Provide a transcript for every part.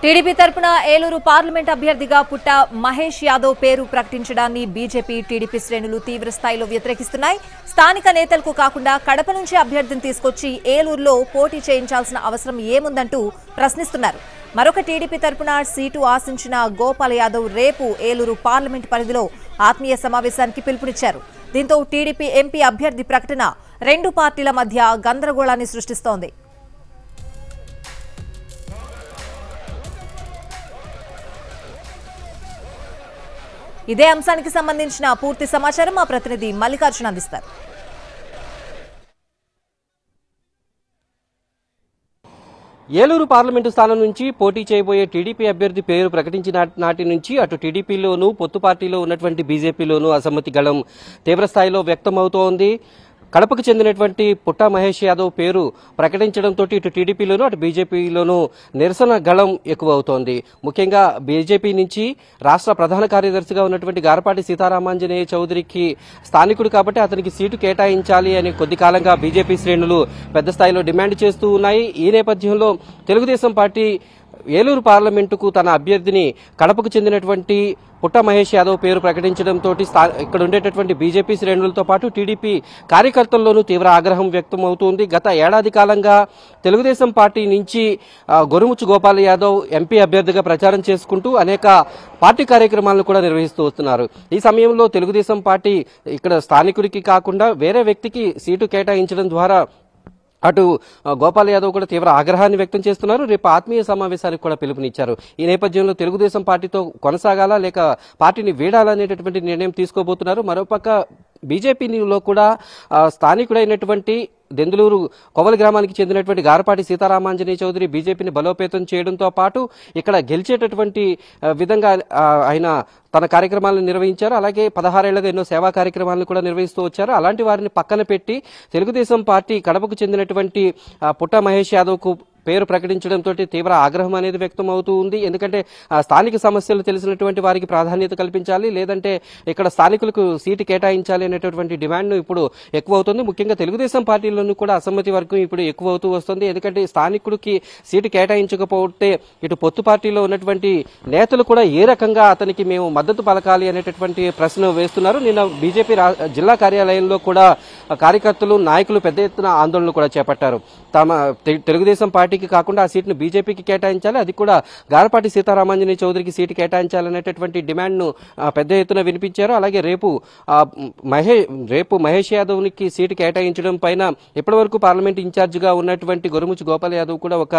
TDP తరపున Eluru parliament అభ్యర్థిగా పుట్ట మహేష్ యాదవ్ పేరు ప్రకటించడాన్ని బీజేపీ టీడీపీ శ్రేణులు తీవ్ర స్థాయిలో వ్యతిరేకిస్తున్నాయి. స్థానిక నేతలకు కాకుండా కడప నుంచి అభ్యర్థిని తీసుకొచ్చి ఏలూరులో పోటీ చేయించాల్సిన అవసరం ఏముందంటూ ప్రశ్నిస్తున్నారు. మరొక టీడీపీ తరపున సీటు ఆశించిన గోపాల్ యాదవ్ రేపు ఏలూరు పార్లమెంట్ పరిధిలో ఆత్మీయ సమావేశానికి పిలుపునిచ్చారు. దీంతో టీడీపీ ఎంపీ అభ్యర్థి ప్రకటన రెండు పార్టీల మధ్య గందరగోళాన్ని సృష్టిస్తోంది. ఇదే అంశానికి సంబంధించిన పూర్తి సమాచారం మా ప్రతినిధి మల్లికార్జున అందిస్తారు. ఏలూరు పార్లమెంటు స్థానం నుంచి పోటీ చేయబోయే టీడీపీ అభ్యర్థి పేరు ప్రకటించిన నాటి నుంచి అటు టీడీపీలోనూ పొత్తు పార్టీలో ఉన్నటువంటి బీజేపీలోనూ అసమ్మతి గళం తీవ్రస్థాయిలో వ్యక్తమవుతోంది. కడపకు చెందినటువంటి పుట్ట మహేష్ యాదవ్ పేరు ప్రకటించడంతో ఇటు టీడీపీలోనూ అటు బీజేపీలోనూ నిరసన గళం ఎక్కువ అవుతోంది. ముఖ్యంగా బీజేపీ నుంచి రాష్ట్ర ప్రధాన కార్యదర్శిగా ఉన్నటువంటి గారపాటి సీతారామాంజనేయ చౌదరికి స్థానికుడు కాబట్టి అతనికి సీటు కేటాయించాలి అని కొద్ది కాలంగా బీజేపీ శ్రేణులు పెద్ద స్థాయిలో డిమాండ్ చేస్తూ ఉన్నాయి. ఈ నేపథ్యంలో తెలుగుదేశం పార్టీ ఏలూరు పార్లమెంటుకు తన అభ్యర్థిని కడపకు చెందినటువంటి పుట్ట మహేష్ యాదవ్ పేరు ప్రకటించడంతో ఇక్కడ ఉండేటటువంటి బీజేపీ శ్రేణులతో పాటు టీడీపీ కార్యకర్తల్లోనూ తీవ్ర ఆగ్రహం వ్యక్తమవుతోంది. గత ఏడాది కాలంగా తెలుగుదేశం పార్టీ నుంచి గొరుముచ్చు గోపాల్ యాదవ్ ఎంపీ అభ్యర్థిగా ప్రచారం చేసుకుంటూ అనేక పార్టీ కార్యక్రమాలను కూడా నిర్వహిస్తూ వస్తున్నారు. ఈ సమయంలో తెలుగుదేశం పార్టీ ఇక్కడ స్థానికుడికి కాకుండా వేరే వ్యక్తికి సీటు కేటాయించడం ద్వారా అటు గోపాల్ యాదవ్ కూడా తీవ్ర ఆగ్రహాన్ని వ్యక్తం చేస్తున్నారు. రేపు ఆత్మీయ సమావేశానికి కూడా పిలుపునిచ్చారు. ఈ నేపథ్యంలో తెలుగుదేశం పార్టీతో కొనసాగాలా లేక పార్టీని వీడాలనేటటువంటి నిర్ణయం తీసుకోబోతున్నారు. మరోపక్క బీజేపీలో కూడా స్థానికుడైనటువంటి దెందులూరు కొవల గ్రామానికి చెందినటువంటి గారపాటి సీతారామాంజనేయ చౌదరి బీజేపీని బలోపేతం చేయడంతో పాటు ఇక్కడ గెలిచేటటువంటి విధంగా ఆయన తన కార్యక్రమాలను నిర్వహించారు. అలాగే 16 ఏళ్లుగా ఎన్నో సేవా కార్యక్రమాలను కూడా నిర్వహిస్తూ వచ్చారు. అలాంటి వారిని పక్కన పెట్టి తెలుగుదేశం పార్టీ కడపకు చెందినటువంటి పుట్ట మహేష్ యాదవ్కు పేరు ప్రకటించడంతో తీవ్ర ఆగ్రహం అనేది వ్యక్తం అవుతూ ఉంది. ఎందుకంటే స్థానిక సమస్యలు తెలిసినటువంటి వారికి ప్రాధాన్యత కల్పించాలి, లేదంటే ఇక్కడ స్థానికులకు సీటు కేటాయించాలి అనేటటువంటి డిమాండ్ ఇప్పుడు ఎక్కువ అవుతుంది. ముఖ్యంగా తెలుగుదేశం పార్టీలోనూ కూడా అసమ్మతి వర్గం ఇప్పుడు ఎక్కువ అవుతూ వస్తుంది. ఎందుకంటే స్థానికుడికి సీటు కేటాయించకపోతే ఇటు పొత్తు పార్టీలో ఉన్నటువంటి నేతలు కూడా ఏ రకంగా అతనికి మేము మద్దతు పలకాలి అనేటటువంటి ప్రశ్న వేస్తున్నారు. నిన్న బీజేపీ జిల్లా కార్యాలయంలో కూడా కార్యకర్తలు నాయకులు పెద్ద ఎత్తున ఆందోళనలు కూడా చేపట్టారు. తమ తెలుగుదేశం పార్టీకి కాకుండా ఆ సీటును బీజేపీకి కేటాయించాలి, అది కూడా గారపాటి సీతారామాంజనేయ చౌదరికి సీటు కేటాయించాలనేటటువంటి డిమాండ్ను పెద్ద ఎత్తున వినిపించారు. అలాగే రేపు మహేష్ యాదవ్కి సీటు కేటాయించడం పైన ఇప్పటివరకు పార్లమెంట్ ఇన్ఛార్జిగా ఉన్నటువంటి గొరుముచ్చు గోపాల్ యాదవ్ కూడా ఒక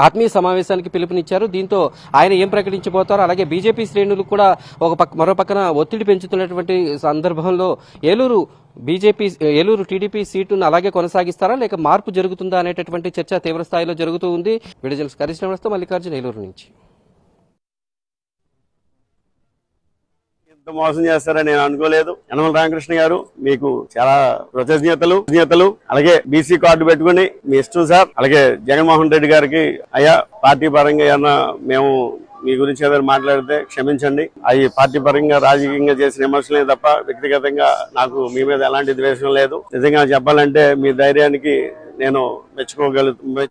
ఆత్మీయ సమావేశానికి పిలుపునిచ్చారు. దీంతో ఆయన ఏం ప్రకటించబోతారో అలాగే బీజేపీ శ్రేణులు కూడా మరో పక్కన ఒత్తిడి పెంచుతున్నటువంటి సందర్భంలో ఏలూరు టీడీపీ సీటును అలాగే కొనసాగిస్తారా లేక మార్పు జరుగుతుందా అనేటటువంటి చర్చ తీవ్ర స్థాయిలో జరుగుతూ ఉంది. వీడియో కరిష్ణ మల్లికార్జున ఏలూరు నుంచి. మోసం చేస్తారని నేను అనుకోలేదు. యనమల రామకృష్ణ గారు మీకు చాలా కృతజ్ఞతలు. అలాగే బీసీ కార్డు పెట్టుకుని మీ ఇష్టం సార్. అలాగే జగన్మోహన్ రెడ్డి గారికి అయ్యా పార్టీ పరంగా ఏమన్నా మేము మీ గురించి ఏదైనా మాట్లాడితే క్షమించండి. అవి పార్టీ పరంగా రాజకీయంగా చేసిన విమర్శలే తప్ప వ్యక్తిగతంగా నాకు మీ మీద ఎలాంటి ద్వేషం లేదు. నిజంగా చెప్పాలంటే మీ ధైర్యానికి నేను మెచ్చుకోగలుగుతాను.